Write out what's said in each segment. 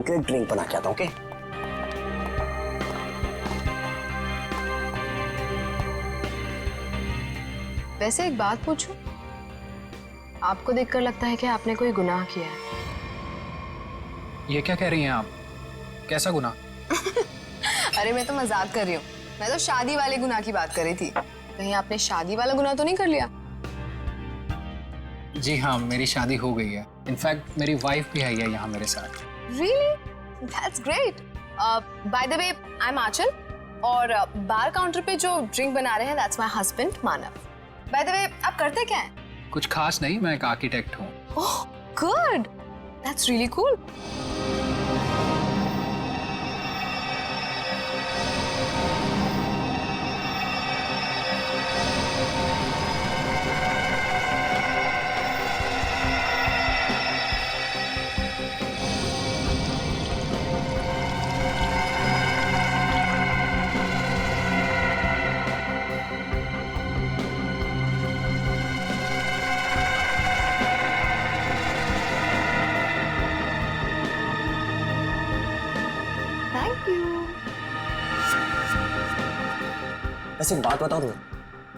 Drink बना के आता हूं, ओके? वैसे एक बात पूछूं, आपको देखकर लगता है कि आपने कोई गुनाह किया है। ये क्या कह रही हैं आप? कैसा गुनाह? अरे मैं तो मजाक कर रही हूँ, मैं तो शादी वाले गुनाह की बात कर रही थी। कहीं आपने शादी वाला गुनाह तो नहीं कर लिया? जी हाँ, मेरी शादी हो गई है। इनफैक्ट मेरी वाइफ भी आई है यहाँ मेरे साथ। Really? That's great. By the way, I'm आंचल और बार काउंटर पे जो ड्रिंक बना रहे हैं that's my husband Manav. By the way, आप करते क्या हैं? कुछ खास नहीं, मैं एक आर्किटेक्ट हूँ। Oh, good. That's really cool. Thank you. वैसे एक बात बताऊं तुम्हें,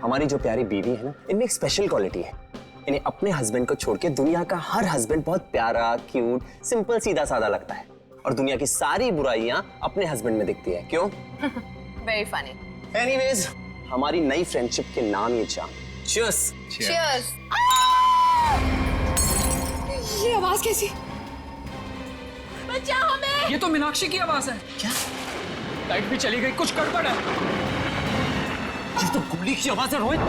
हमारी जो प्यारी बीवी है ना, इनमें एक स्पेशल क्वालिटी है। इन्हें अपने हस्बैंड को छोड़ के दुनिया का हर हस्बैंड बहुत प्यारा, क्यूट, सिंपल, सीधा साधा लगता है और दुनिया की सारी बुराइयां अपने हस्बैंड में दिखती है। क्यों? Very funny. एनीवेज, हमारी नई फ्रेंडशिप के नाम ये जाम। Cheers. Cheers. ये आवाज कैसी? बचाओ हमें! ये तो मीनाक्षी की आवाज है। क्या? लाइट भी चली गई, कुछ गड़बड़ है। ये तो गोली की आवाज है रोहित।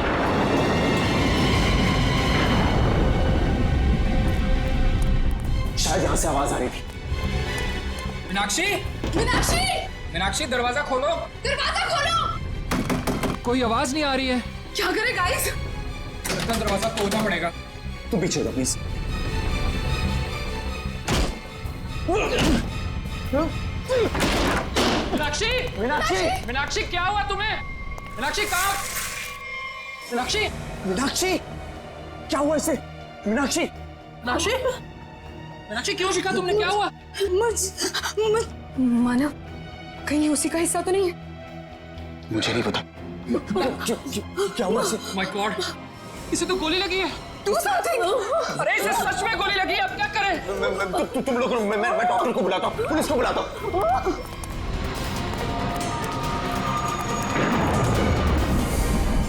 शायद यहाँ से आवाज आ रही थी। मीनाक्षी! मीनाक्षी! मीनाक्षी, दरवाजा खोलो। दरवाजा खोलो! कोई आवाज नहीं आ रही है। क्या करें गाइस? लगता दरवाजा तोड़ना पड़ेगा। तू पीछे हो प्लीज। मीनाक्षी! मीनाक्षी! मीनाक्षी, क्या हुआ तुम्हें? मीनाक्षी कहाँ? मीनाक्षी! मीनाक्षी! क्या हुआ इसे? मीनाक्षी! मीनाक्षी! मीनाक्षी, क्यों शिका तुमने? क्या हुआ? मानव, कहीं उसी का हिस्सा तो नहीं है? मुझे नहीं पता। क्या हुआ इसे? माय गॉड, इसे तो गोली लगी है। तू साथी? अरे इसे सच में गोली लगी है, अब क्या करें? तुम लोग, मैं डॉक्टर को बुलाता हूँ, पुलिस को बुलाता हूँ।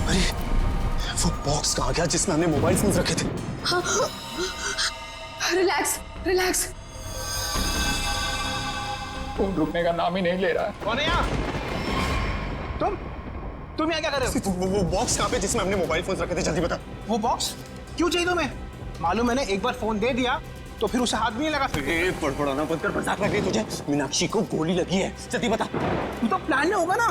अरे वो बॉक्स कहाँ गया जिसमें हमने मोबाइल फोन रखे थे? Relax, relax. फोन रुकने का नाम ही नहीं ले रहा है। कौन है यहाँ? तुम यहाँ क्या कर रहे हो? वो बॉक्स कहाँ पे जिसमें हमने मोबाइल फोन रखे थे? जल्दी बता। वो बॉक्स क्यों चाहिए तुम्हें? मालूम मैंने एक बार फोन दे दिया तो फिर उसे हाथ भी नहीं लगा। पड़पड़ाना बंद कर, मजाक लग रही है तुझे? मीनाक्षी को गोली लगी है, जल्दी बता। तू तो प्लान में होगा ना?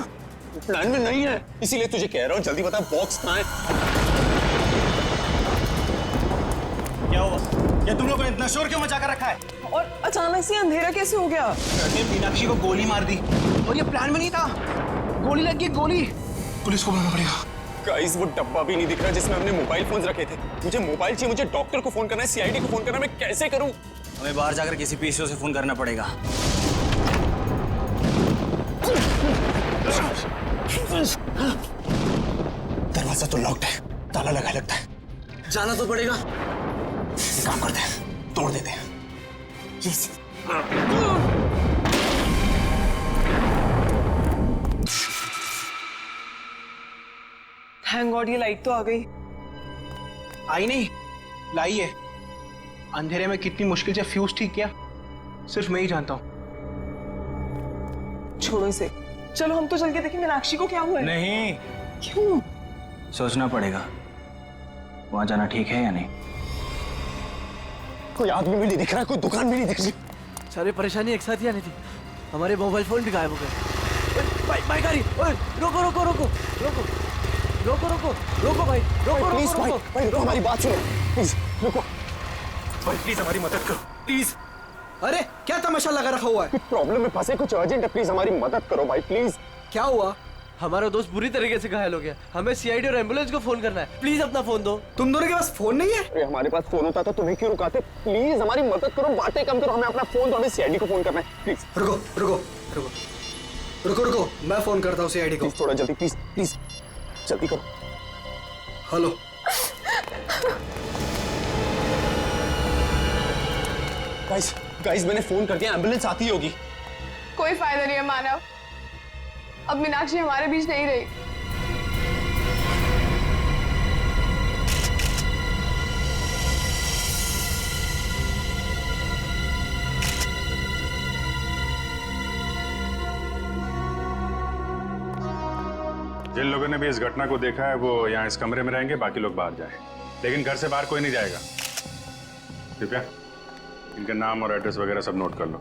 प्लान में नहीं है, इसीलिए तुझे कह रहा हूँ, जल्दी बता बॉक्स कहाँ है? क्या हुआ? ये तुम लोगों ने इतना शोर क्यों मचा कर रखा है? और अचानक से अंधेरा कैसे हो गया? मैंने मीनाक्षी को गोली मार दी और ये प्लान में नहीं था। गोली लगी, गोली। पुलिस को बुलाना पड़ेगा। गाइस, वो डब्बा भी नहीं दिख रहा जिसमें हमने मोबाइल फोन रखे थे। मुझे मोबाइल चाहिए, मुझे डॉक्टर को फोन करना है, सीआईडी को फोन करना है, मैं कैसे करूं? हमें बाहर जाकर किसी पीसीओ से फोन करना पड़ेगा। दरवाजा तो लॉक्ड है, ताला लगा लगता है। जाना तो पड़ेगा। एक काम करते हैं, तोड़ देते हैं। Yes. थैंक गॉड ये लाइट तो आ गई। आई नहीं, लाई है। अंधेरे में कितनी मुश्किल से फ्यूज ठीक किया, सिर्फ मैं ही जानता हूँ। छोड़ो इसे, चलो हम तो चल के देखें मीनाक्षी को क्या हुआ है। नहीं, क्यों? सोचना पड़ेगा वहां जाना ठीक है या नहीं। कोई आदमी भी नहीं दिख रहा, कोई दुकान भी नहीं दिख रही। सारी परेशानी एक साथ ही आनी थी। हमारे मोबाइल फोन भी गायब हो गए। भाई गाड़ी, ओए रोको रोको रोको रोको रोको रोको रोको भाई, रोको प्लीज रोको भाई, रोको। भाई रुको, हमारी बात सुनो प्लीज, रुको भाई प्लीज हमारी मदद करो, प्लीज। अरे क्या तमाशा लगा रखा हुआ है? प्रॉब्लम में फंसे, कुछ अर्जेंट है, प्लीज हमारी मदद करो भाई, प्लीज। क्या हुआ? हमारा दोस्त बुरी तरीके से घायल हो गया, हमें सीआईडी और एम्बुलेंस को फोन करना है। प्लीज अपना फोन दो। तुम दोनों के पास फोन नहीं है? अरे हमारे पास फोन होता तो तुम्हें क्यों रुकाते? प्लीज हमारी मदद करो, बातें कम करो, हमें अपना फोन दो, हमें सीआईडी को फोन करना है प्लीज। रुको रुको रुको रुको रुको, मैं फोन करता हूँ सीआईडी को। प्लीज थोड़ा जल्दी, प्लीज प्लीज जल्दी करो। हेलो। गाइस गाइस मैंने फोन कर दिया, एम्बुलेंस आती होगी। कोई फायदा नहीं है मानव, अब मीनाक्षी हमारे बीच नहीं रही। जिन लोगों ने भी इस घटना को देखा है वो यहाँ इस कमरे में रहेंगे, बाकी लोग बाहर जाए, लेकिन घर से बाहर कोई नहीं जाएगा। कृपया इनके नाम और एड्रेस वगैरह सब नोट कर लो।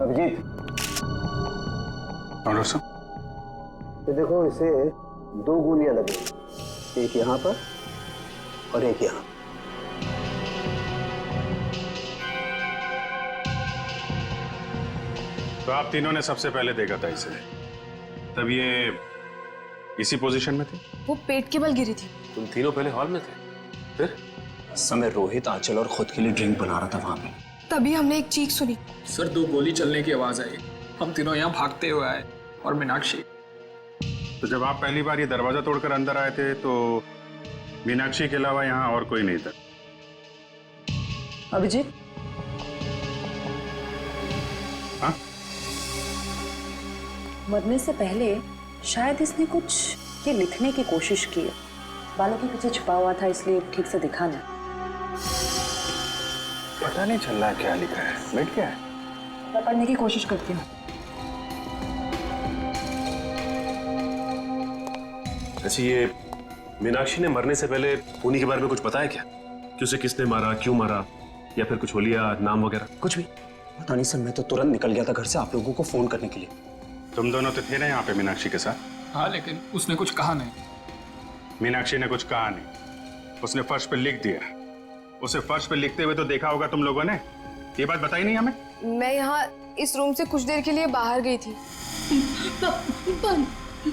अभिजीत, और दोस्तों ये देखो, इसे 2 गोलियां लगी, एक यहाँ पर और एक यहाँ। तो आप तीनों ने सबसे पहले देखा था इसे, तब ये इसी पोजीशन में थी? वो पेट के बल गिरी थी। तुम तीनों पहले हॉल में थे, फिर? समय रोहित, आंचल और खुद के लिए ड्रिंक बना रहा था वहां पे। तभी हमने एक चीख सुनी। सर 2 गोली चलने की आवाज आई, हम तीनों यहाँ भागते हुए आए और मीनाक्षी। तो जब आप पहली बार ये दरवाजा तोड़कर अंदर आए थे तो मीनाक्षी के अलावा यहाँ और कोई नहीं था? अभिजीत, हाँ? मरने से पहले शायद इसने कुछ ये लिखने की कोशिश की है। बालों के पीछे छुपा हुआ था, इसलिए ठीक से दिखा नहीं। पता नहीं चल रहा क्या लिखा है। बैठ क्या है? मैं पढ़ने की कोशिश करती हूँ। अच्छा, ये मीनाक्षी ने मरने से पहले खूनी के बारे में कुछ पता है क्या? कि उसे किसने मारा, क्यों मारा, या फिर कुछ होलिया, नाम वगैरह? कुछ भी पता नहीं सर, मैं तो तुरंत निकल गया था घर से आप लोगों को फोन करने के लिए। तुम दोनों तो थे ना यहाँ पे मीनाक्षी के साथ? हाँ, लेकिन उसने कुछ कहा नहीं। मीनाक्षी ने कुछ कहा नहीं, उसने फर्श पे लिख दिया। उसे फर्श पे लिखते हुए तो देखा होगा तुम लोगों ने, ये बात बताई नहीं हमें? मैं यहाँ इस रूम से कुछ देर के लिए बाहर गई थी।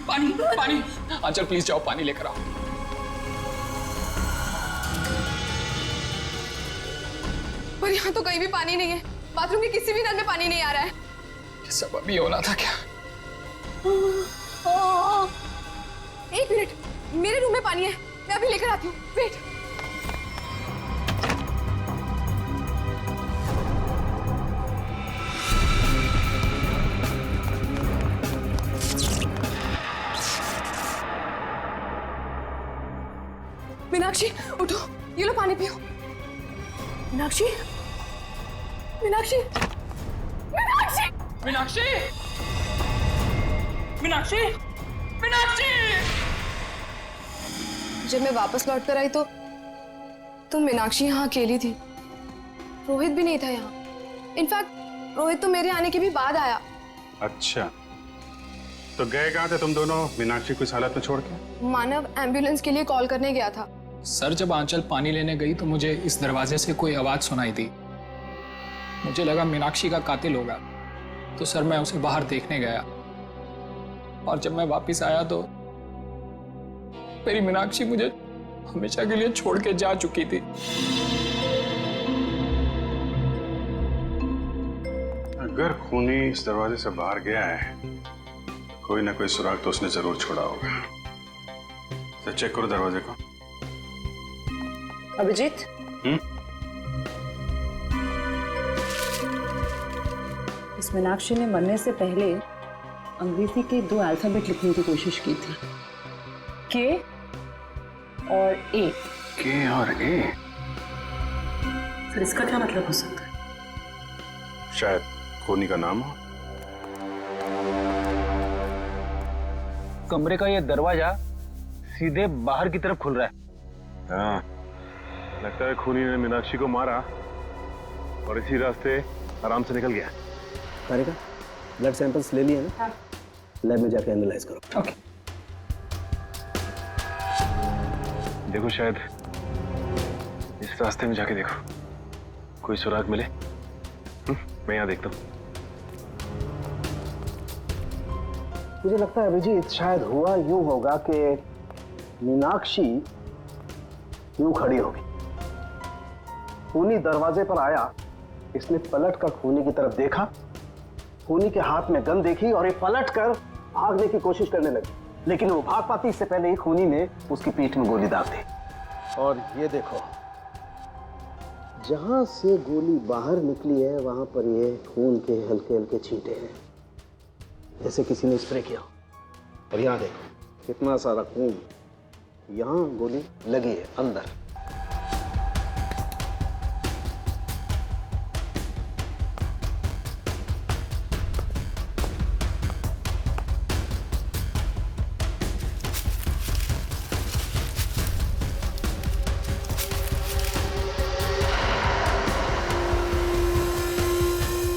पानी पानी, आंचल प्लीज जाओ पानी लेकर आओ। पर यहाँ तो कहीं भी पानी नहीं है, बाथरूम के किसी भी नल में पानी नहीं आ रहा है। ये सब अभी होना था क्या? एक मिनट, मेरे रूम में पानी है, मैं अभी लेकर आती हूँ। वेट। मीनाक्षी उठो, ये लो पानी पियो। मीनाक्षी, मीनाक्षी, मीनाक्षी, मीनाक्षी, मीनाक्षी, मीनाक्षी! जब मैं वापस लौट कर आई तो मीनाक्षी यहाँ अकेली थी। रोहित भी नहीं था यहाँ। इनफैक्ट रोहित तो मेरे आने के भी बाद आया। अच्छा, तो गए कहाँ थे तुम दोनों मीनाक्षी को इस हालत में छोड़ के? मानव एम्बुलेंस के लिए कॉल करने गया था। सर जब आंचल पानी लेने गई तो मुझे इस दरवाजे से कोई आवाज सुनाई दी। मुझे लगा मीनाक्षी का कातिल होगा, तो सर मैं उसे बाहर देखने गया। और जब मैं वापस आया तो मेरी मीनाक्षी मुझे हमेशा के लिए छोड़ के जा चुकी थी। अगर खूनी इस दरवाजे से बाहर गया है, कोई ना कोई सुराग तो उसने जरूर छोड़ा होगा। तो चेक करो दरवाजे को। अभिजीत, इस मीनाक्षी ने मरने से पहले अंग्रेजी के 2 अल्फाबेट लिखने की कोशिश की थी, के और ए। के और ए? सर इसका क्या मतलब हो सकता है? शायद खूनी का नाम हो। कमरे का ये दरवाजा सीधे बाहर की तरफ खुल रहा है। हाँ, लगता है खूनी ने मीनाक्षी को मारा और इसी रास्ते आराम से निकल गया। तारिका, ब्लड सैंपल्स ले लिए ना? हाँ। लैब में जाके एनालाइज करो। ओके। देखो, शायद इस रास्ते में जाके देखो, कोई सुराग मिले। मैं यहाँ देखता हूँ। मुझे लगता है अभिजीत शायद हुआ यूं होगा कि मीनाक्षी यूं खड़ी होगी, खूनी दरवाजे पर आया, इसने पलट कर खूनी की तरफ देखा, खूनी के हाथ में गन देखी और ये पलट कर भागने की कोशिश करने लगी, लेकिन वो भाग पाती इससे पहले ही खूनी ने उसकी पीठ में गोली दाग दी। और ये देखो, जहां से गोली बाहर निकली है वहां पर ये खून के हल्के हल्के छींटे हैं, जैसे किसी ने स्प्रे किया। और यहां देखो कितना सारा खून, यहां गोली लगी है अंदर।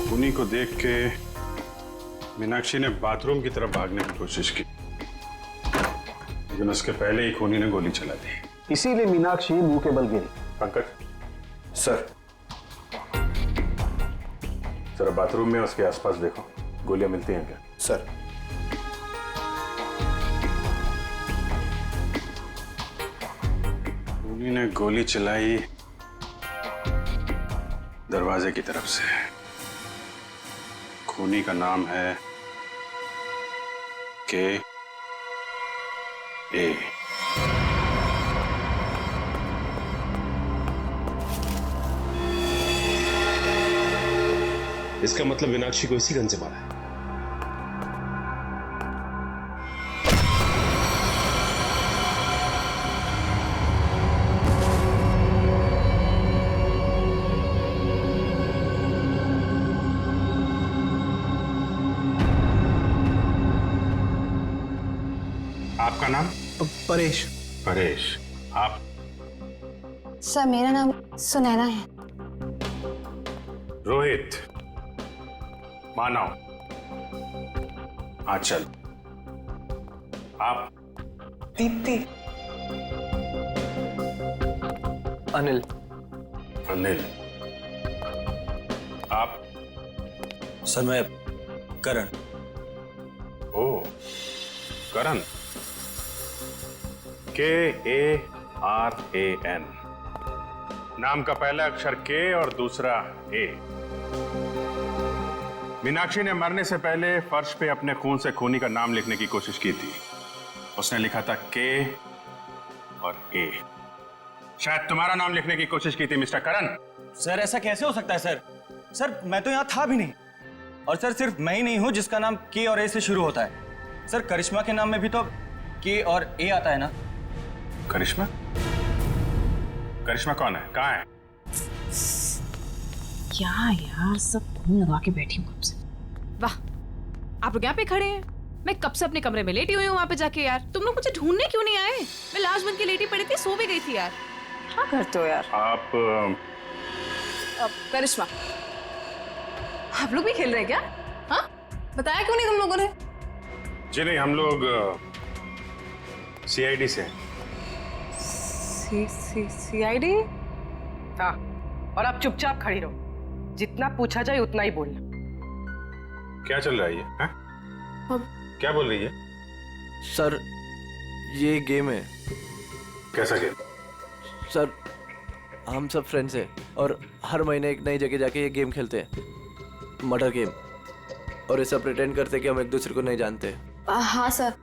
खूनी को देख के मीनाक्षी ने बाथरूम की तरफ भागने की कोशिश की, लेकिन उसके पहले ही खूनी ने गोली चला दी। इसीलिए मीनाक्षी मुंह के बल गिरी। पंकज सर, जरा बाथरूम में उसके आसपास देखो, गोलियां मिलती हैं क्या? सर। खूनी ने गोली चलाई दरवाजे की तरफ से। खूनी का नाम है के ए। इसका मतलब मीनाक्षी को इसी गन से मारा है। आपका नाम? परेश। परेश। आप? सर मेरा नाम सुनैना है। रोहित, मानव, आंचल। आप? दीप्ति। अनिल। अनिल। आप? सर मैं करण। ओ, करण। KARAN। नाम का पहला अक्षर के और दूसरा ए। मीनाक्षी ने मरने से पहले फर्श पे अपने खून से खूनी का नाम लिखने की कोशिश की थी। उसने लिखा था के और ए। शायद तुम्हारा नाम लिखने की कोशिश की थी मिस्टर करण। सर ऐसा कैसे हो सकता है सर? सर मैं तो यहाँ था भी नहीं। और सर सिर्फ मैं ही नहीं हूँ जिसका नाम के और ए से शुरू होता है। सर करिश्मा के नाम में भी तो के और ए आता है ना? करिश्मा? करिश्मा कौन है? कहाँ है? क्या यार, सब खून लगा के बैठी हूँ आपसे। वाह, आप लोग यहाँ पे खड़े हैं। मैं कब से अपने कमरे में लेटी हुई हूँ वहाँ पे जाके। यार तुम लोग मुझे ढूंढने क्यों नहीं आए? मैं लाश बन के लेटी पड़ी थी, सो भी गई थी यार। क्या करते हो यार आप? करिश्मा, आप लोग भी खेल रहे हैं क्या? हाँ, बताया क्यों नहीं तुम लोगों ने? जी नहीं, हम लोग CID से हैं। CID? हाँ, और आप चुपचाप खड़ी रहो, जितना पूछा जाए उतना ही बोलना। क्या चल रहा है ये? क्या बोल रही है? सर ये गेम है। कैसा गेम? सर हम सब फ्रेंड्स हैं और हर महीने एक नई जगह जाके ये गेम खेलते हैं, मर्डर गेम। और ऐसा प्रिटेंड करते हैं कि हम एक दूसरे को नहीं जानते। हाँ सर,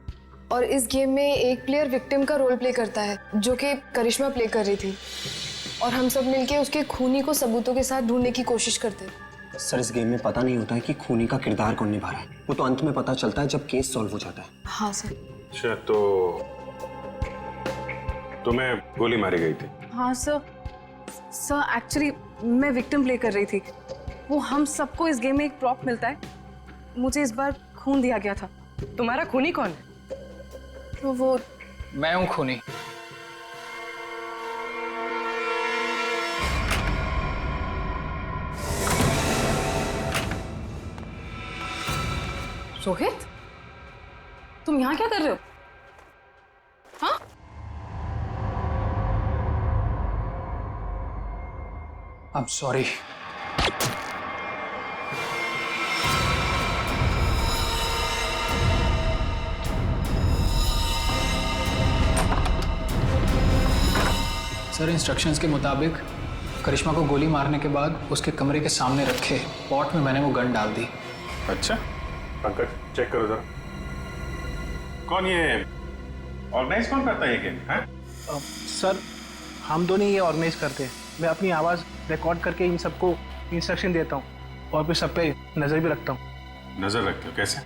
और इस गेम में एक प्लेयर विक्टिम का रोल प्ले करता है, जो कि करिश्मा प्ले कर रही थी, और हम सब मिलके उसके खूनी को सबूतों के साथ ढूंढने की कोशिश करते हैं। सर इस गेम में पता नहीं होता है कि खूनी का किरदार कौन निभा रहा है, वो तो अंत में पता चलता है जब केस सॉल्व हो जाता है। हाँ सर। अच्छा, तो तुम्हें गोली मारी गई थी? हाँ सर, एक्चुअली मैं विक्टिम प्ले कर रही थी। वो हम सबको इस गेम में एक प्रॉप मिलता है, मुझे इस बार खून दिया गया था। तुम्हारा खूनी कौन है? तो वो मैं हूं खूनी। रोहित, तुम यहाँ क्या कर रहे हो? हाँ? I'm sorry। सर इंस्ट्रक्शंस के मुताबिक करिश्मा को गोली मारने के बाद उसके कमरे के सामने रखे पॉट में मैंने वो गन डाल दी। अच्छा पंकज चेक करो जरा, कौन ये ऑर्गेनाइज कौन करता है ये गेम है? सर हम दोनों ये ऑर्गेनाइज करते हैं। मैं अपनी आवाज़ रिकॉर्ड करके इन सबको इंस्ट्रक्शन देता हूँ और फिर सब पे नज़र भी रखता हूँ। नजर रखते हो कैसे?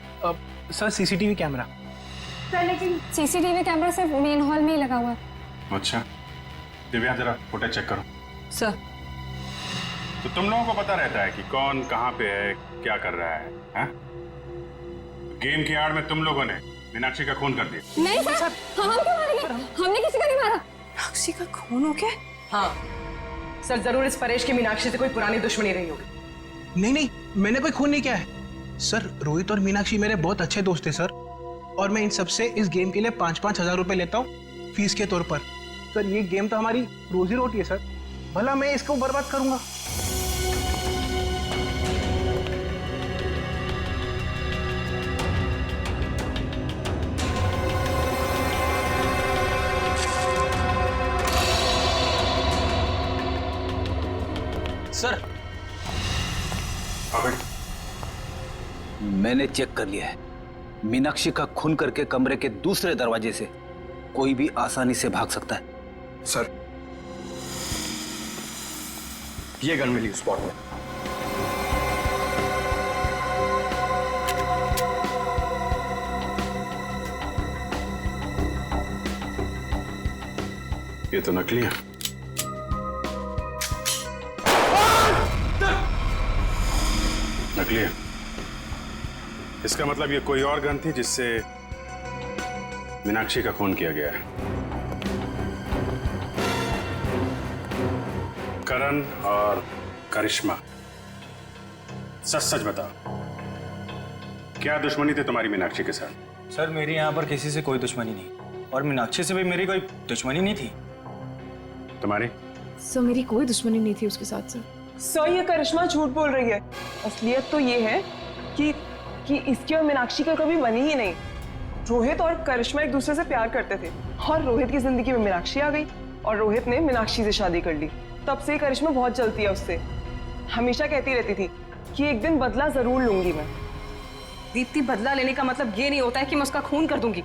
Sir CCTV camera. सर लेकिन सीसीटीवी कैमरा सिर्फ मेन हॉल में ही लगा हुआ है। अच्छा दिव्या जरा फुटेज चेक करो। सर तो तुम लोगों को पता रहता है कि कौन कहाँ पे है, क्या कर रहा है, हैं? गेम की आड़ में तुम लोगों ने मीनाक्षी का खून कर दिया। नहीं सर, हम क्यों मारेंगे? हमने किसी को नहीं मारा। मीनाक्षी का खून हो गया? हाँ सर, जरूर इस परेश की मीनाक्षी से कोई पुरानी दुश्मनी रही होगी। नहीं, मैंने कोई खून नहीं किया है सर। रोहित और मीनाक्षी मेरे बहुत अच्छे दोस्त थे सर, और मैं इन सबसे इस गेम के लिए 5-5 हजार रुपए लेता हूँ फीस के तौर पर। सर ये गेम तो हमारी रोजी रोटी है सर, भला मैं इसको बर्बाद करूंगा? सर मैंने चेक कर लिया है, मीनाक्षी का खून करके कमरे के दूसरे दरवाजे से कोई भी आसानी से भाग सकता है। सर ये गन मिली स्पॉट में। ये तो नकली है। नकली है, इसका मतलब ये कोई और गन थी जिससे मीनाक्षी का खून किया गया है। करण और करिश्मा, सच सच बताओ, क्या दुश्मनी थी तुम्हारी मीनाक्षी के साथ? सर मेरी यहाँ पर किसी से कोई दुश्मनी नहीं, और मीनाक्षी से भी मेरी कोई दुश्मनी नहीं थी। तुम्हारी? सर मेरी कोई दुश्मनी नहीं थी उसके साथ सर। सर ये करिश्मा झूठ बोल रही है। असलियत तो ये है कि इसकी और मीनाक्षी का कभी बनी ही नहीं। रोहित और करिश्मा एक दूसरे से प्यार करते थे, और रोहित की जिंदगी में मीनाक्षी आ गई और रोहित ने मीनाक्षी से शादी कर ली। तब से करिश्मा बहुत जलती है उससे, हमेशा कहती रहती थी कि एक दिन बदला जरूर लूंगी मैं। दीप्ति, बदला लेने का मतलब ये नहीं होता है कि मैं उसका खून कर दूंगी।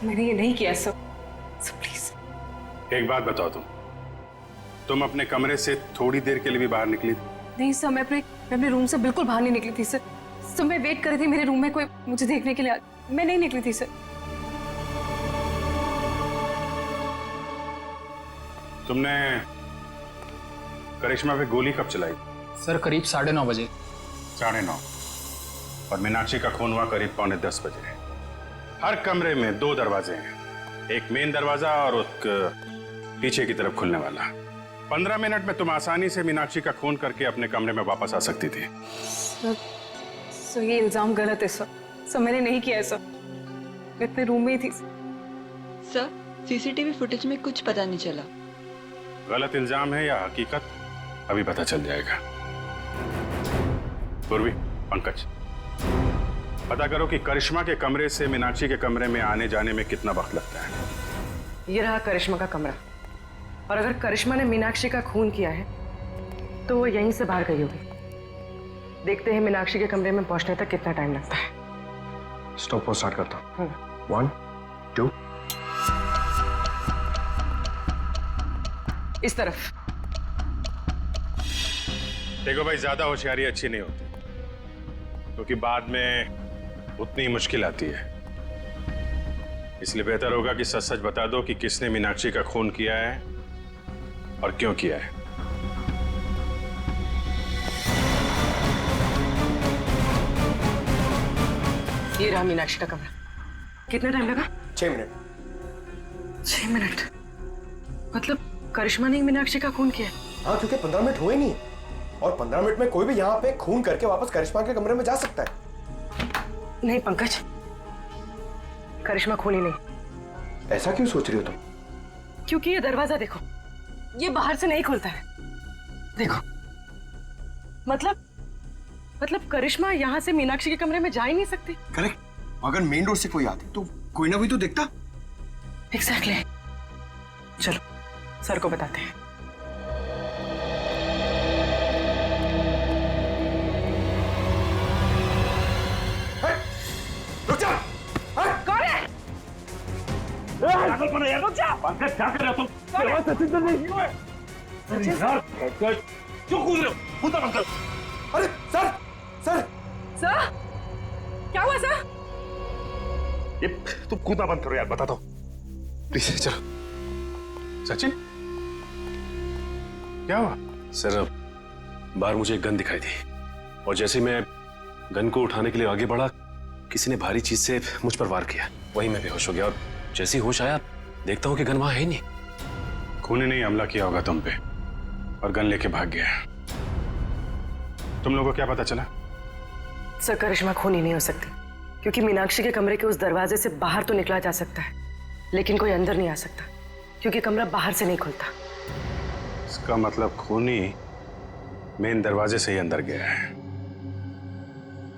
मैंने ये नहीं किया सर, प्लीज। एक बात बताओ, तुम अपने कमरे से थोड़ी देर के लिए भी बाहर निकली थी? नहीं सर, मैं अपने रूम से बिल्कुल बाहर नहीं निकली थी सर। मैं वेट कर रही थी मेरे रूम में कोई मुझे देखने के लिए। मैं नहीं निकली थी सर। तुमने करिश्मा पे गोली कब चलाई? सर करीब 9:30 बजे। 9:30, और मीनाक्षी का खून हुआ करीब 9:45 बजे। हर कमरे में 2 दरवाजे हैं, एक मेन दरवाजा और एक पीछे की तरफ खुलने वाला। 15 मिनट में तुम आसानी से मीनाक्षी का खून करके अपने कमरे में वापस आ सकती थी। सर ये इल्जाम गलत है सर। मैंने नहीं किया है सर, मैं अपने रूम में ही थी। सर सीसीटीवी फुटेज में कुछ पता नहीं चला। गलत इल्जाम है या हकीकत, अभी पता चल जाएगा। पूर्वी, पंकज, पता करो कि करिश्मा के कमरे से मीनाक्षी के कमरे में आने जाने में कितना वक्त लगता है। ये रहा करिश्मा का कमरा, और अगर करिश्मा ने मीनाक्षी का खून किया है तो वो यहीं से बाहर गई होगी। देखते हैं मीनाक्षी के कमरे में पहुंचने तक कितना टाइम लगता है। स्टॉप वो स्टार्ट करता हूँ। 1 2 इस तरफ। देखो भाई, ज्यादा होशियारी अच्छी नहीं होती, क्योंकि बाद में उतनी मुश्किल आती है। इसलिए बेहतर होगा कि सच सच बता दो कि किसने मीनाक्षी का खून किया है और क्यों किया है। ये रहा मीनाक्षी का कमरा। कितना टाइम लगा? 6 मिनट। 6 मिनट? मतलब करिश्मा ने मीनाक्षी का खून किया? हाँ, क्योंकि 15 मिनट हुए नहीं, और 15 मिनट में कोई भी यहाँ पे खून करके वापस करिश्मा के कमरे में जा सकता है। नहीं पंकज, करिश्मा खूनी नहीं। ऐसा क्यों सोच रही हो तुम? क्योंकि ये दरवाजा देखो, ये बाहर से नहीं खुलता है। देखो, मतलब करिश्मा यहाँ से मीनाक्षी के कमरे में जा ही नहीं सकती। करेक्ट। अगर मेन डोर से कोई आती तो कोई ना कोई तो देखता। एग्जैक्टली। चलो सर को बताते हैं। रुक जा। कौन है? रुक जा। क्या कर रहे हो तुम? सचिन सर नहीं हुआ है। सचिन यार क्यों कूद रहे हो? कूदना बंद करो। अरे सर सर सर क्या हुआ सर? ये तुम कूदना बंद करो यार, बताता हूँ प्लीज। चलो सचिन क्या हुआ? सर बाहर मुझे एक गन दिखाई दी और जैसे मैं गन को उठाने के लिए आगे बढ़ा, किसी ने भारी चीज से मुझ पर वार किया। वहीं मैं बेहोश हो गया और जैसे ही होश आया देखता हूँ कि गन वहां है ही नहीं। खूनी ने हमला किया होगा तुम पे और गन लेके भाग गया। तुम लोगों को क्या पता चला? सर करिश्मा खूनी नहीं हो सकती, क्योंकि मीनाक्षी के कमरे के उस दरवाजे से बाहर तो निकला जा सकता है, लेकिन कोई अंदर नहीं आ सकता, क्योंकि कमरा बाहर से नहीं खुलता। इसका मतलब खूनी मेन दरवाजे से ही अंदर गया है।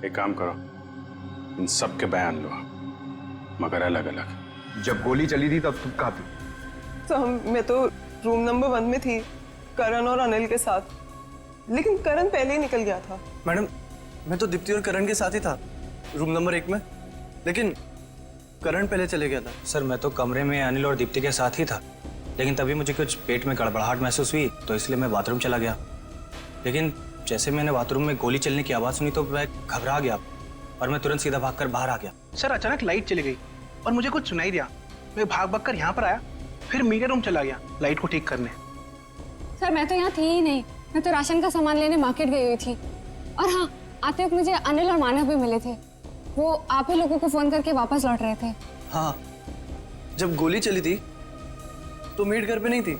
एक काम करो, इन सब के बयान लो, मगर अलग अलग। जब गोली चली थी तब तुम कहाँ थी? तो मैं तो रूम नंबर 1 में थी, करण और अनिल के साथ, लेकिन करण पहले ही निकल गया था। मैडम मैं तो दीप्ति और करण के साथ ही था रूम नंबर 1 में, लेकिन करण पहले चले गया था। सर मैं तो कमरे में अनिल और दीप्ति के साथ ही था, लेकिन तभी मुझे कुछ पेट में गड़बड़ाहट महसूस हुई, तो इसलिए मैं बाथरूम चला गया। लेकिन जैसे मैंने बाथरूम में गोली चलने की आवाज़ सुनी तो मैं घबरा गया और मैं तुरंत सीधा भागकर बाहर आ गया। सर अचानक लाइट चली गई और मुझे कुछ सुनाई दिया। मैं भाग कर यहाँ पर आया, फिर मीडिया रूम चला गया लाइट को ठीक करने। सर मैं तो यहाँ थी ही नहीं, मैं तो राशन का सामान लेने मार्केट गई हुई थी। और हाँ, आते वक्त मुझे अनिल और मानव भी मिले थे। वो आप ही लोगों को फोन करके वापस लौट रहे थे। हाँ, जब गोली चली थी तो मीट घर पे नहीं थी।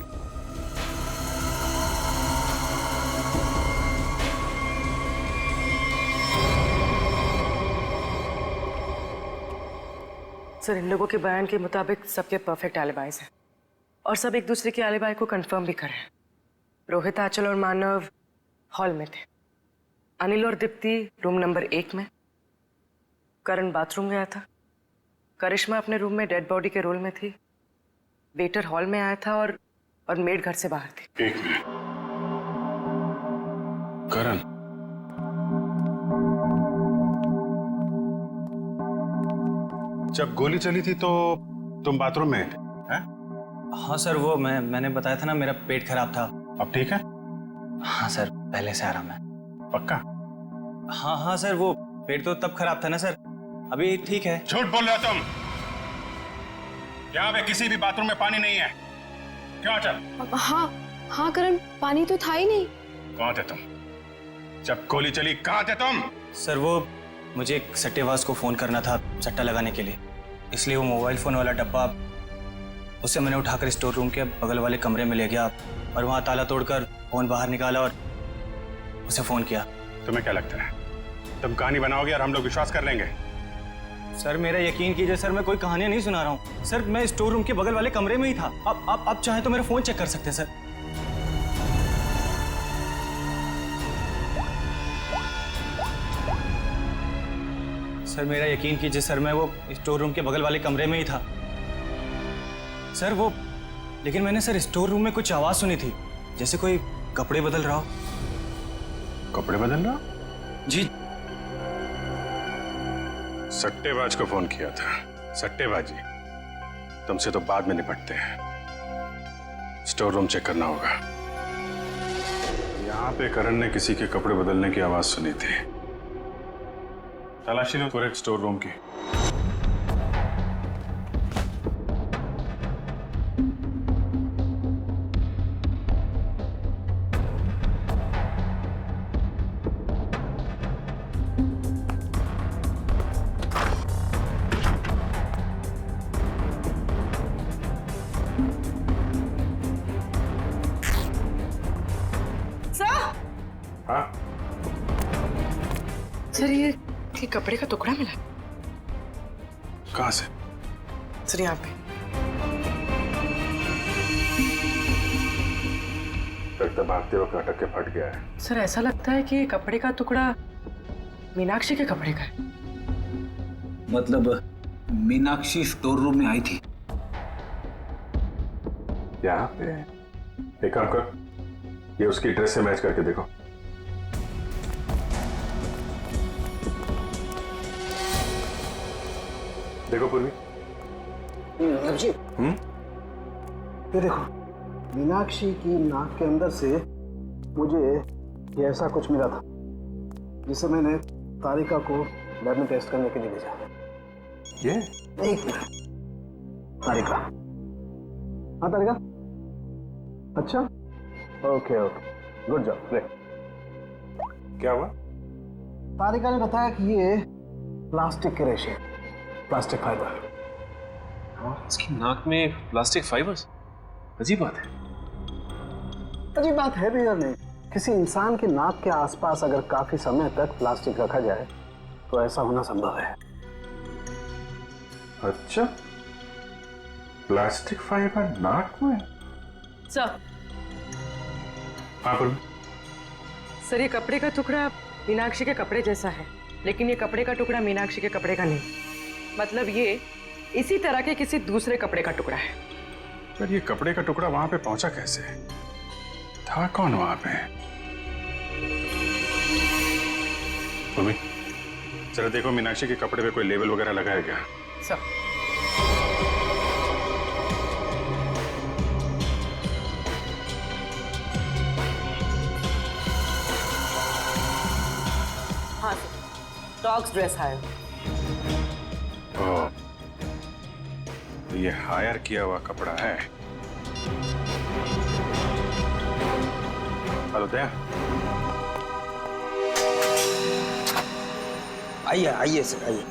सर इन लोगों के बयान के मुताबिक सबके परफेक्ट एलिबाइज हैं और सब एक दूसरे के एलिबाई को कंफर्म भी करें। रोहित, आंचल और मानव हॉल में थे, अनिल और दीप्ति रूम नंबर 1 में, करण बाथरूम गया था, करिश्मा अपने रूम में डेड बॉडी के रोल में थी, वेटर हॉल में आया था और मेड घर से बाहर थी। एक मिनट, करण जब गोली चली थी तो तुम बाथरूम में थे? हैं? हाँ सर, वो मैंने बताया था ना, मेरा पेट खराब था। अब ठीक है? हाँ सर, पहले से आराम है। पक्का? हाँ हाँ सर, वो पेट तो तब खराब था ना सर, अभी ठीक है। झूठ बोल रहे हो तुम। यहाँ पे किसी भी बाथरूम में पानी नहीं है। क्यों चल? हाँ हाँ करण, पानी तो था ही नहीं। कहाँ थे तुम जब गोली चली? कहाँ थे तुम? सर वो मुझे एक सट्टेबाज को फोन करना था सट्टा लगाने के लिए, इसलिए वो मोबाइल फोन वाला डब्बा उसे मैंने उठाकर स्टोर रूम के बगल वाले कमरे में ले गया और वहाँ ताला तोड़कर फोन बाहर निकाला और उसे फोन किया। तुम्हें क्या लगता है तुम कहानी बनाओगे और हम लोग विश्वास कर लेंगे? सर मेरा यकीन कीजिए सर, मैं कोई कहानियां नहीं सुना रहा हूँ सर, मैं स्टोर रूम के बगल वाले कमरे में ही था। आप चाहें तो मेरा फोन चेक कर सकते हैं सर। सर मेरा यकीन कीजिए सर, मैं वो स्टोर रूम के बगल वाले कमरे में ही था सर। वो लेकिन मैंने सर स्टोर रूम में कुछ आवाज सुनी थी, जैसे कोई कपड़े बदल रहा हो। कपड़े बदल रहा? जी। सट्टेबाज को फोन किया था। सट्टेबाजी तुमसे तो बाद में निपटते हैं, स्टोर रूम चेक करना होगा। यहाँ पे करण ने किसी के कपड़े बदलने की आवाज सुनी थी। तलाशी लो पूरे स्टोर रूम की। हाँ? सर ये कपड़े का टुकड़ा मिला। कहाँ से? सर यहाँ पे। लगता भागते वक्त अटक के फट गया है। सर ऐसा लगता है कि कपड़े का टुकड़ा मीनाक्षी के कपड़े का है। मतलब मीनाक्षी स्टोर रूम में आई थी? यहाँ पे एक काम कर, ये उसकी ड्रेस से मैच करके देखो। देखो पूर्वी। जी ये देखो, मीनाक्षी की नाक के अंदर से मुझे ये ऐसा कुछ मिला था जिसे मैंने तारिका को लैब में टेस्ट करने के लिए भेजा। ये एक मिनट, तारिका। हाँ तारिका, अच्छा, okay okay, good job, great. क्या हुआ? तारिका ने बताया कि ये प्लास्टिक के रेशे, प्लास्टिक फाइबर। इसकी नाक में प्लास्टिक फाइबर्स, अजीब बात है। अजीब बात है भी या नहीं? किसी इंसान के नाक के आसपास अगर काफी समय तक प्लास्टिक रखा जाए तो ऐसा होना संभव है। अच्छा, प्लास्टिक फाइबर नाक में? सर, हाँ पूर्वी। सर ये कपड़े का टुकड़ा मीनाक्षी के कपड़े जैसा है, लेकिन ये कपड़े का टुकड़ा मीनाक्षी के कपड़े का नहीं। मतलब ये इसी तरह के किसी दूसरे कपड़े का टुकड़ा है। पर ये कपड़े का टुकड़ा वहां पे पहुंचा कैसे? था कौन वहां पे? पूर्वी, जरा देखो मीनाक्षी के कपड़े पे कोई लेबल वगैरह लगा है क्या? सर, हाँ सर, डॉग्स ड्रेस हायर। ओह, तो ये हायर किया हुआ कपड़ा है। हेलो दया। आइए आइए सर, आइए।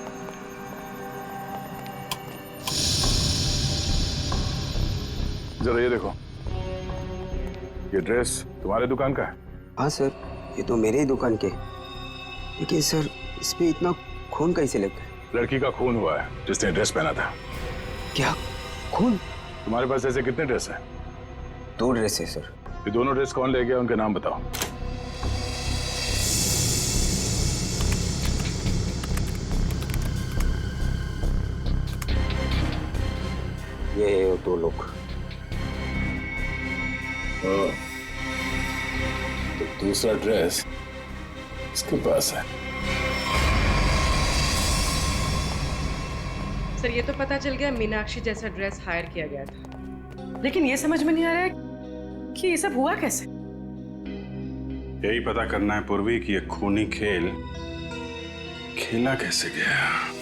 जरा ये देखो, ये ड्रेस तुम्हारे दुकान का है? हाँ सर, ये तो मेरे ही दुकान के। लेकिन सर इस पे इतना खून कैसे लग गया? लड़की का खून हुआ है जिसने ड्रेस पहना था। क्या खून? तुम्हारे पास ऐसे कितने ड्रेस हैं? 2 ड्रेस है सर। ये दोनों ड्रेस कौन ले गया, उनके नाम बताओ। ये 2 लोग। तो दूसरा ड्रेस इसके पास है। सर ये तो पता चल गया मीनाक्षी जैसा ड्रेस हायर किया गया था, लेकिन ये समझ में नहीं आ रहा है कि ये सब हुआ कैसे। यही पता करना है पूर्वी कि ये खूनी खेल खेला कैसे गया।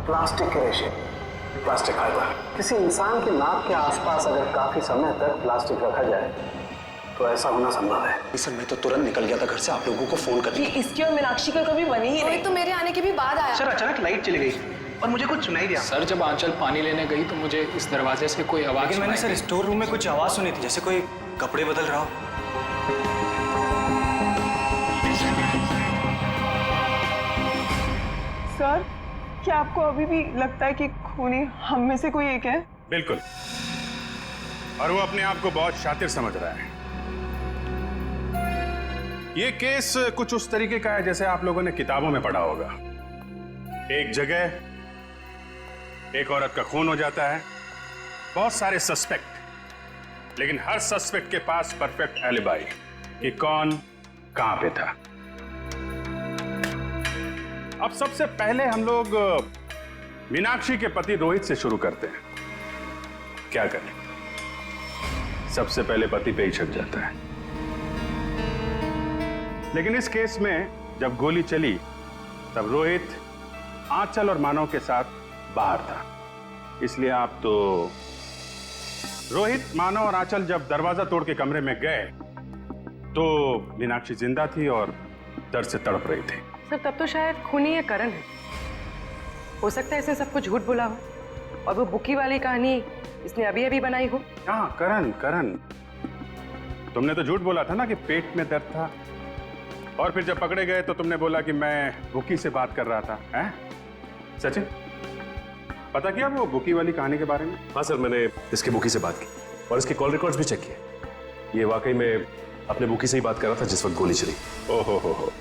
प्लास्टिक के रेशे, प्लास्टिक फाइबर। किसी इंसान के नाक के आसपास अगर काफी समय तक प्लास्टिक रखा जाए तो ऐसा होना संभव है। सर मैं तो तुरंत निकल गया था घर से आप लोगों को फोन करके। इसकी और मीनाक्षी का कभी बनी ही नहीं। तो मेरे आने के भी बाद आया। सर अचानक लाइट चली गई और मुझे कुछ सुनाई दिया। सर जब आंचल पानी लेने गई तो मुझे इस दरवाजे से कोई आवाज लेकिन मैंने सुनाई सर दी। स्टोर रूम में कुछ आवाज सुनी थी, जैसे कोई कपड़े बदल रहा हो। सर क्या आपको अभी भी लगता है कि खूनी हम में से कोई एक है? बिल्कुल, और वो अपने आप को बहुत शातिर समझ रहा है। ये केस कुछ उस तरीके का है जैसे आप लोगों ने किताबों में पढ़ा होगा। एक जगह एक औरत का खून हो जाता है, बहुत सारे सस्पेक्ट, लेकिन हर सस्पेक्ट के पास परफेक्ट एलिबाई कि कौन कहां पे था। अब सबसे पहले हम लोग मीनाक्षी के पति रोहित से शुरू करते हैं। क्या करें, सबसे पहले पति पे ही शक जाता है। लेकिन इस केस में जब गोली चली तब रोहित आंचल और मानव के साथ बाहर था, इसलिए आप तो। रोहित, मानव और आंचल जब दरवाजा तोड़ के कमरे में गए तो मीनाक्षी जिंदा थी और दर्द से तड़प रही थी। सर तब तो शायद खूनी ये करण है। हो सकता है इसे सब कुछ झूठ बोला हो और वो बुकी वाली कहानी इसने अभी अभी बनाई हो। हाँ, करण, तुमने तो झूठ बोला था ना कि पेट में दर्द था, और फिर जब पकड़े गए तो तुमने बोला कि मैं बुकी से बात कर रहा था। हैं? सचिन, पता किया वो बुकी वाली कहानी के बारे में? हाँ सर, मैंने इसके बुकी से बात की और इसके कॉल रिकॉर्ड्स भी चेक किए। ये वाकई में अपने बुकी से ही बात कर रहा था जिस वक्त गोली चली। ओहो हो,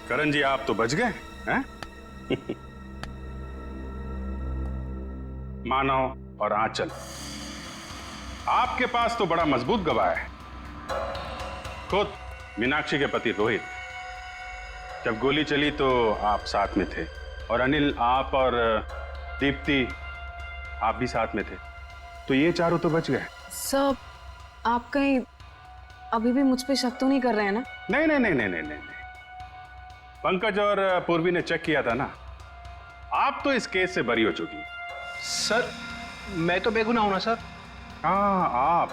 करण जी आप तो बच गए हैं? मानव और आंचल, आपके पास तो बड़ा मजबूत गवाह है। खुद मीनाक्षी के पति रोहित, जब गोली चली तो आप साथ में थे, और अनिल, आप और दीप्ति आप भी साथ में थे, तो ये चारों तो बच गए। सर, आप कहीं अभी भी मुझ पे शक तो नहीं कर रहे हैं ना? नहीं। पंकज और पूर्वी ने चेक किया था ना, आप तो इस केस से बरी हो चुकी हैं। सर मैं तो बेगुनाह हूं ना सर। हाँ, आप।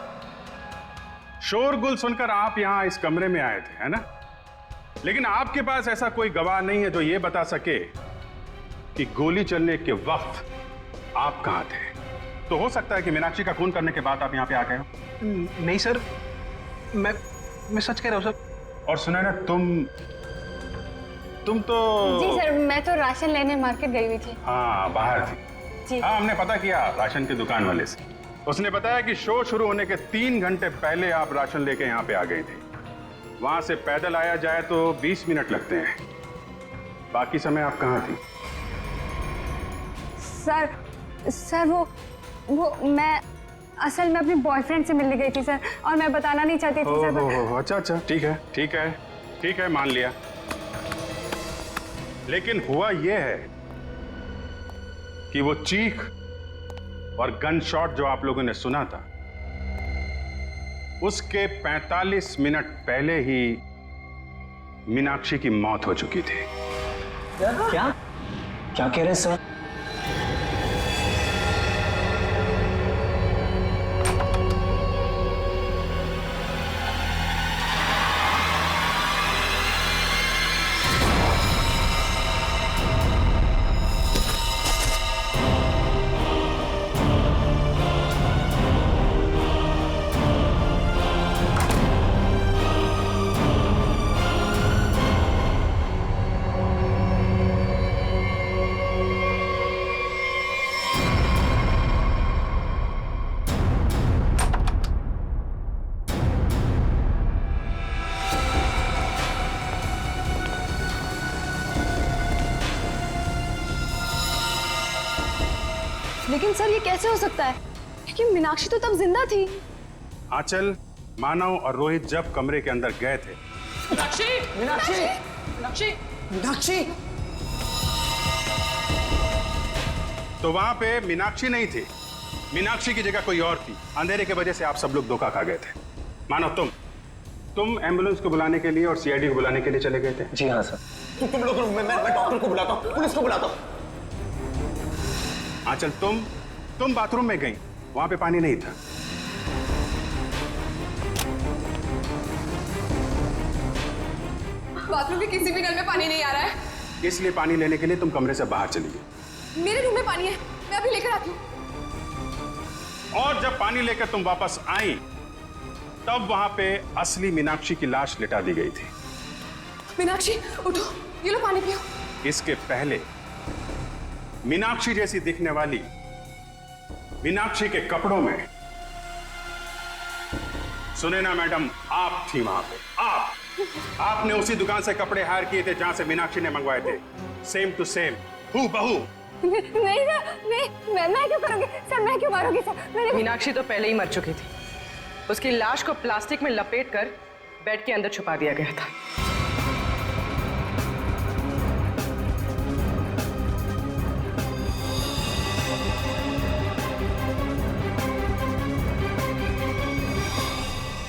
शोरगुल सुनकर आप यहां इस कमरे में आए थे, है ना? लेकिन आपके पास ऐसा कोई गवाह नहीं है जो ये बता सके कि गोली चलने के वक्त आप कहां थे। तो हो सकता है कि मीनाक्षी का खून करने के बाद आप यहां पे आ गए हो। नहीं सर, मैं सच कह रहा हूं सर। और सुना ना, तुम तो। जी सर, मैं तो राशन लेने मार्केट गई हुई थी। हाँ, बाहर थी। जी। हाँ, हमने पता किया राशन की दुकान वाले से। उसने बताया कि शो शुरू होने के 3 घंटे पहले आप राशन लेके यहाँ पे आ गए थे। वहां से पैदल आया जाए तो 20 मिनट लगते हैं। बाकी समय आप कहाँ थी? सर वो मैं असल में अपने बॉयफ्रेंड से मिलने गई थी सर, और मैं बताना नहीं चाहती थी सर। अच्छा, ठीक है, मान लिया। लेकिन हुआ यह है कि वो चीख और गन शॉट जो आप लोगों ने सुना था, उसके 45 मिनट पहले ही मीनाक्षी की मौत हो चुकी थी। क्या कह रहे हैं सर? लेकिन सर ये कैसे हो सकता है, क्योंकि मीनाक्षी तो तब जिंदा थी। आंचल, मानव और रोहित जब कमरे के अंदर गए थे। मीनाक्षी तो वहां पे मीनाक्षी नहीं थी। मीनाक्षी की जगह कोई और थी। अंधेरे की वजह से आप सब लोग धोखा खा गए थे। मानव, तुम एम्बुलेंस को बुलाने के लिए और सीआईडी को बुलाने के लिए चले गए थे। जी हाँ सर। तुम लोग, मैं डॉक्टर को बुलाता हूँ, पुलिस को बुलाता हूँ। आंचल, तुम बाथरूम में गई, वहां पे पानी नहीं था। बाथरूम के किसी भी नल में पानी नहीं आ रहा है। इसलिए पानी लेने के लिए तुम कमरे से बाहर चली गई। मेरे रूम में पानी है, मैं अभी लेकर आती हूँ। और जब पानी लेकर तुम वापस आई, तब वहां पे असली मीनाक्षी की लाश लिटा दी गई थी। मीनाक्षी उठो, ये लो पानी पियो। इसके पहले मीनाक्षी जैसी दिखने वाली मीनाक्षी के कपड़ों में सुनैना मैडम आप थी वहां पे। आपने उसी दुकान से कपड़े हायर किए थे जहां से मीनाक्षी ने मंगवाए थे। सेम टू सेम, हूबहू। नहीं सर, मैं क्यों करूंगी सर, मैं क्यों मारूंगी सर? मीनाक्षी तो पहले ही मर चुकी थी। उसकी लाश को प्लास्टिक में लपेटकर बेड के अंदर छुपा दिया गया था।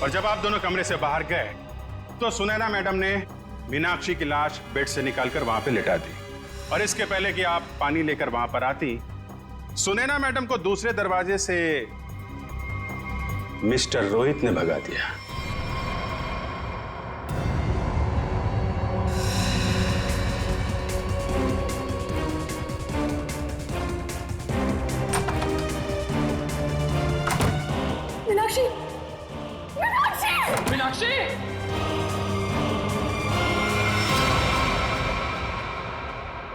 और जब आप दोनों कमरे से बाहर गए तो सुनैना मैडम ने मीनाक्षी की लाश बेड से निकालकर वहां पे लिटा दी। और इसके पहले कि आप पानी लेकर वहां पर आती, सुनैना मैडम को दूसरे दरवाजे से मिस्टर रोहित ने भगा दिया। मीनाक्षी, मीनाक्षी, मीनाक्षी!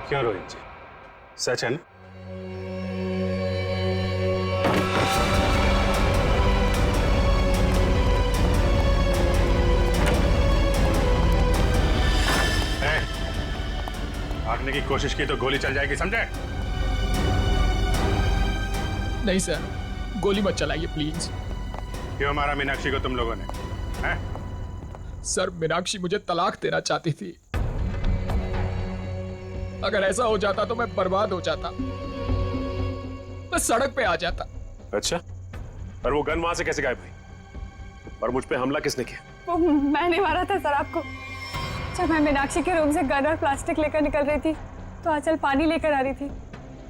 क्यों रोहित जी, सच है ना? भागने की कोशिश की तो गोली चल जाएगी, समझे? नहीं सर, गोली मत चलाइए प्लीज। क्यों मारा मीनाक्षी को तुम लोगों ने? हैं? सर, मीनाक्षी मुझे तलाक देना चाहती थी। अगर ऐसा हो जाता तो मैं बर्बाद हो जाता, मैं सड़क पे आ जाता। अच्छा, पर वो गन वहां से कैसे गायब हुई? और मुझ पे हमला किसने किया? वो मैंने मारा था सर आपको। जब मैं मीनाक्षी के रूम से गन और प्लास्टिक लेकर निकल रही थी तो आंचल पानी लेकर आ रही थी।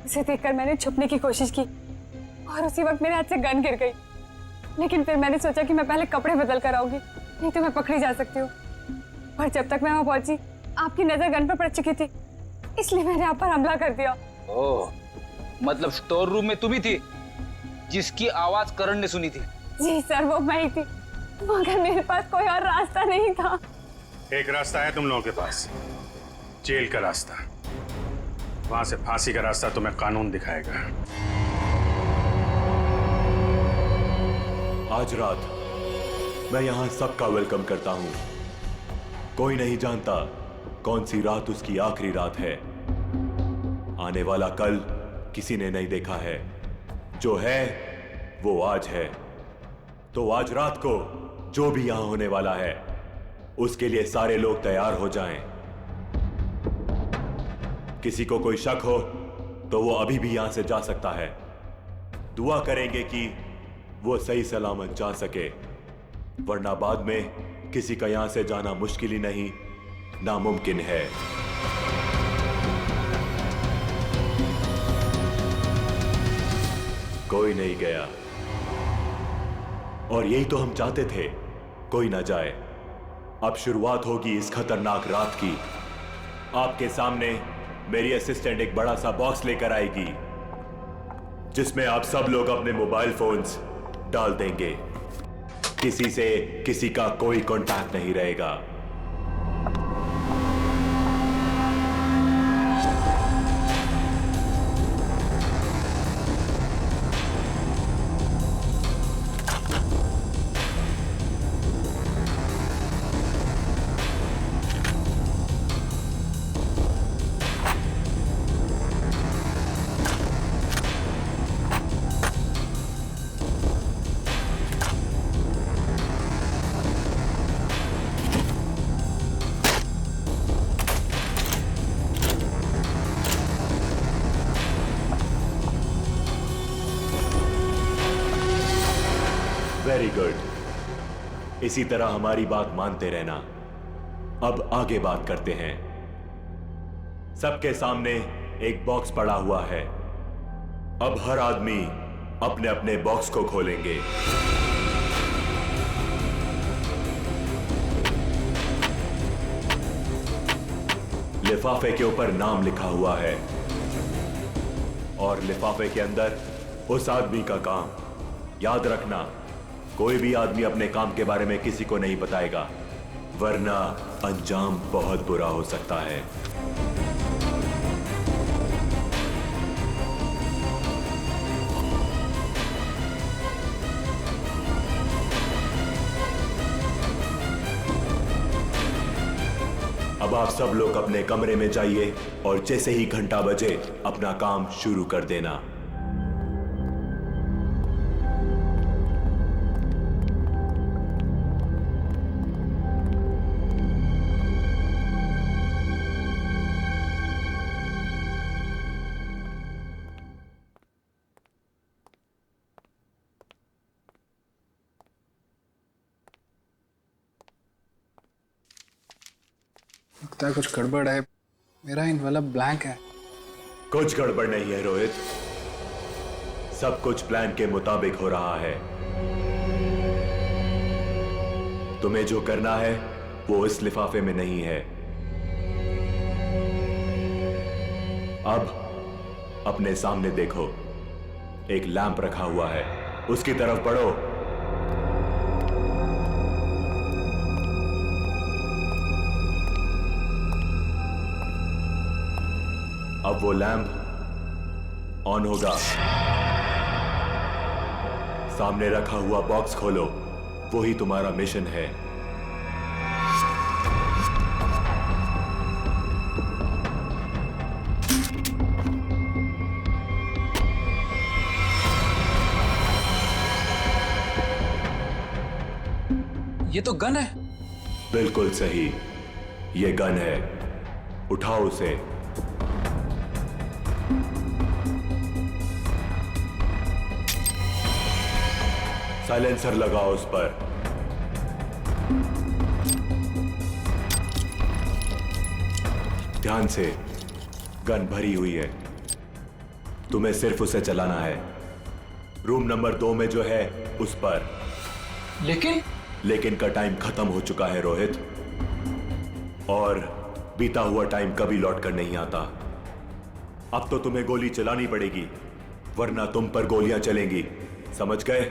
उसे देखकर मैंने छुपने की कोशिश की और उसी वक्त मेरे हाथ से गन गिर गई। लेकिन फिर मैंने सोचा कि मैं पहले कपड़े बदल कर आऊंगी, नहीं तो मैं पकड़ी जा सकती हूँ। पर जब तक मैं वहां पहुंची आपकी नजर गन पर पड़ चुकी थी, इसलिए मैंने आप पर हमला कर दिया। ओह, मतलब स्टोर रूम में तुम ही थी जिसकी आवाज करण ने सुनी थी? जी सर, वो मैं ही थी, मगर मेरे पास कोई और रास्ता नहीं था। एक रास्ता है तुम लोगों के पास, जेल का रास्ता। वहां से फांसी का रास्ता तुम्हें कानून दिखाएगा। आज रात मैं यहाँ सबका वेलकम करता हूँ। कोई नहीं जानता कौन सी रात उसकी आखिरी रात है। आने वाला कल किसी ने नहीं देखा है, जो है वो आज है। तो आज रात को जो भी यहाँ होने वाला है उसके लिए सारे लोग तैयार हो जाएं। किसी को कोई शक हो तो वो अभी भी यहां से जा सकता है। दुआ करेंगे कि वो सही सलामत जा सके, वरना बाद में किसी का यहां से जाना मुश्किल ही नहीं, नामुमकिन है। कोई नहीं गया और यही तो हम चाहते थे, कोई ना जाए। अब शुरुआत होगी इस खतरनाक रात की। आपके सामने मेरी असिस्टेंट एक बड़ा सा बॉक्स लेकर आएगी जिसमें आप सब लोग अपने मोबाइल फोन्स डाल देंगे। किसी से किसी का कोई कांटेक्ट नहीं रहेगा। वेरी गुड, इसी तरह हमारी बात मानते रहना। अब आगे बात करते हैं। सबके सामने एक बॉक्स पड़ा हुआ है। अब हर आदमी अपने अपने बॉक्स को खोलेंगे। लिफाफे के ऊपर नाम लिखा हुआ है और लिफाफे के अंदर उस आदमी का काम। याद रखना, कोई भी आदमी अपने काम के बारे में किसी को नहीं बताएगा, वरना अंजाम बहुत बुरा हो सकता है। अब आप सब लोग अपने कमरे में जाइए और जैसे ही घंटा बजे अपना काम शुरू कर देना। लगता है कुछ गड़बड़ है। मेरा इनवेलप ब्लैंक है। कुछ गड़बड़ नहीं है रोहित, सब कुछ प्लान के मुताबिक हो रहा है। तुम्हें जो करना है वो इस लिफाफे में नहीं है। अब अपने सामने देखो, एक लैंप रखा हुआ है, उसकी तरफ बढ़ो। अब वो लैंप ऑन होगा। सामने रखा हुआ बॉक्स खोलो, वही तुम्हारा मिशन है। ये तो गन है। बिल्कुल सही, ये गन है। उठाओ उसे। साइलेंसर लगाओ उस पर। ध्यान से, गन भरी हुई है, तुम्हें सिर्फ उसे चलाना है। रूम नंबर 2 में जो है उस पर। लेकिन का टाइम खत्म हो चुका है रोहित, और बीता हुआ टाइम कभी लौट कर नहीं आता। अब तो तुम्हें गोली चलानी पड़ेगी, वरना तुम पर गोलियां चलेंगी, समझ गए?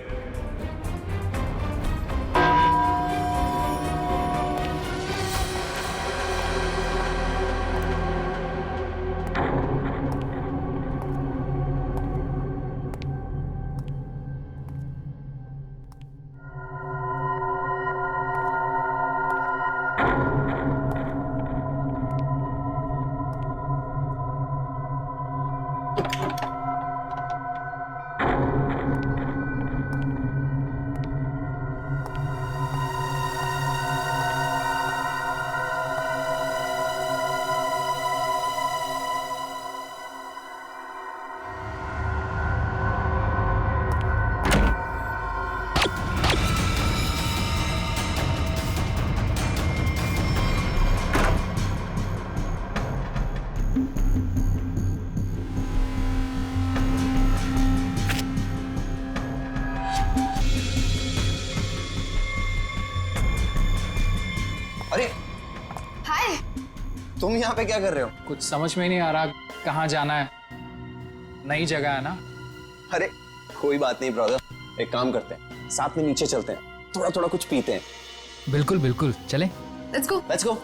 अरे हाय, तुम यहाँ पे क्या कर रहे हो? कुछ समझ में नहीं आ रहा कहाँ जाना है। नई जगह है ना। अरे कोई बात नहीं ब्रदर, एक काम करते हैं, साथ में नीचे चलते हैं, थोड़ा थोड़ा कुछ पीते हैं। बिल्कुल बिल्कुल, चलें। Let's go. Let's go.